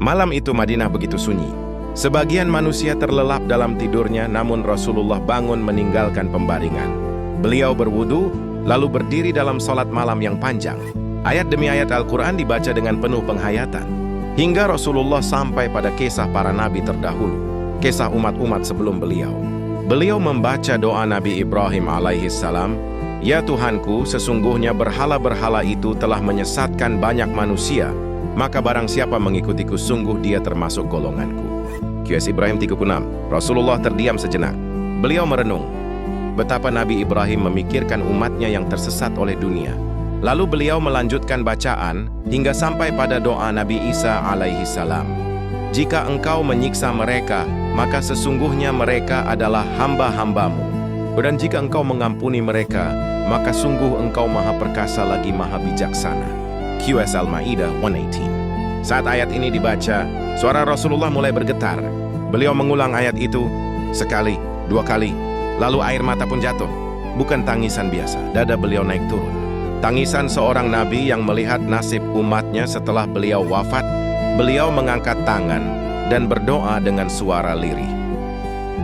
Malam itu Madinah begitu sunyi. Sebagian manusia terlelap dalam tidurnya, namun Rasulullah bangun meninggalkan pembaringan. Beliau berwudu, lalu berdiri dalam sholat malam yang panjang. Ayat demi ayat Al-Quran dibaca dengan penuh penghayatan. Hingga Rasulullah sampai pada kisah para nabi terdahulu, kisah umat-umat sebelum beliau. Beliau membaca doa Nabi Ibrahim alaihissalam, "Ya Tuhanku, sesungguhnya berhala-berhala itu telah menyesatkan banyak manusia, maka barang siapa mengikutiku sungguh dia termasuk golonganku." QS Ibrahim 36. Rasulullah terdiam sejenak. Beliau merenung betapa Nabi Ibrahim memikirkan umatnya yang tersesat oleh dunia. Lalu beliau melanjutkan bacaan hingga sampai pada doa Nabi Isa alaihissalam. "Jika engkau menyiksa mereka, maka sesungguhnya mereka adalah hamba-hambamu. Dan jika engkau mengampuni mereka, maka sungguh engkau maha perkasa lagi maha bijaksana." QS Al-Ma'idah 118. Saat ayat ini dibaca, suara Rasulullah mulai bergetar. Beliau mengulang ayat itu sekali, dua kali, lalu air mata pun jatuh. Bukan tangisan biasa, dada beliau naik turun. Tangisan seorang nabi yang melihat nasib umatnya setelah beliau wafat. Beliau mengangkat tangan dan berdoa dengan suara lirih.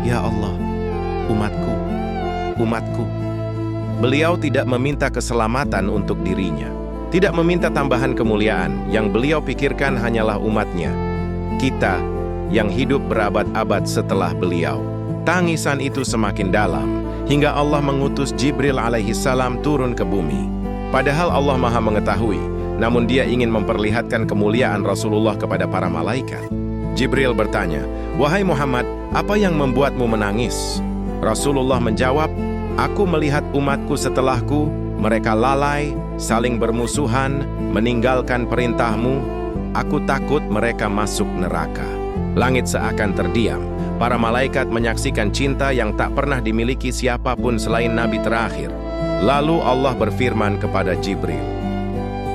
"Ya Allah, umatku, umatku." Beliau tidak meminta keselamatan untuk dirinya, tidak meminta tambahan kemuliaan. Yang beliau pikirkan hanyalah umatnya, kita yang hidup berabad-abad setelah beliau. Tangisan itu semakin dalam, hingga Allah mengutus Jibril alaihissalam turun ke bumi. Padahal Allah maha mengetahui, namun dia ingin memperlihatkan kemuliaan Rasulullah kepada para malaikat. Jibril bertanya, "Wahai Muhammad, apa yang membuatmu menangis?" Rasulullah menjawab, "Aku melihat umatku setelahku, mereka lalai, saling bermusuhan, meninggalkan perintahmu. Aku takut mereka masuk neraka." Langit seakan terdiam. Para malaikat menyaksikan cinta yang tak pernah dimiliki siapapun selain Nabi terakhir. Lalu Allah berfirman kepada Jibril,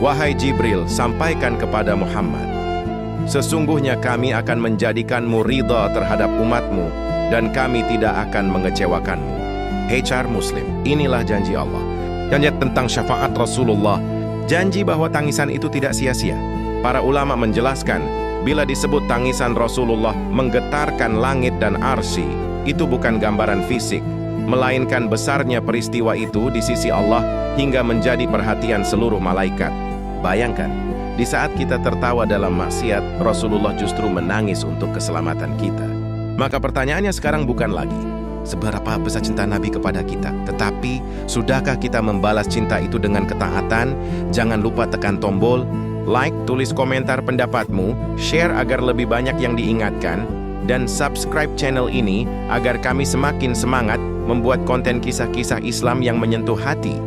"Wahai Jibril, sampaikan kepada Muhammad, sesungguhnya kami akan menjadikanmu ridha terhadap umatmu, dan kami tidak akan mengecewakanmu." HR Muslim. Inilah janji Allah. Janji tentang syafaat Rasulullah. Janji bahwa tangisan itu tidak sia-sia. Para ulama menjelaskan, bila disebut tangisan Rasulullah menggetarkan langit dan arsy, itu bukan gambaran fisik, melainkan besarnya peristiwa itu di sisi Allah hingga menjadi perhatian seluruh malaikat. Bayangkan, di saat kita tertawa dalam maksiat, Rasulullah justru menangis untuk keselamatan kita. Maka pertanyaannya sekarang bukan lagi seberapa besar cinta Nabi kepada kita, tetapi sudahkah kita membalas cinta itu dengan ketaatan? Jangan lupa tekan tombol like, tulis komentar pendapatmu, share agar lebih banyak yang diingatkan, dan subscribe channel ini agar kami semakin semangat membuat konten kisah-kisah Islam yang menyentuh hati.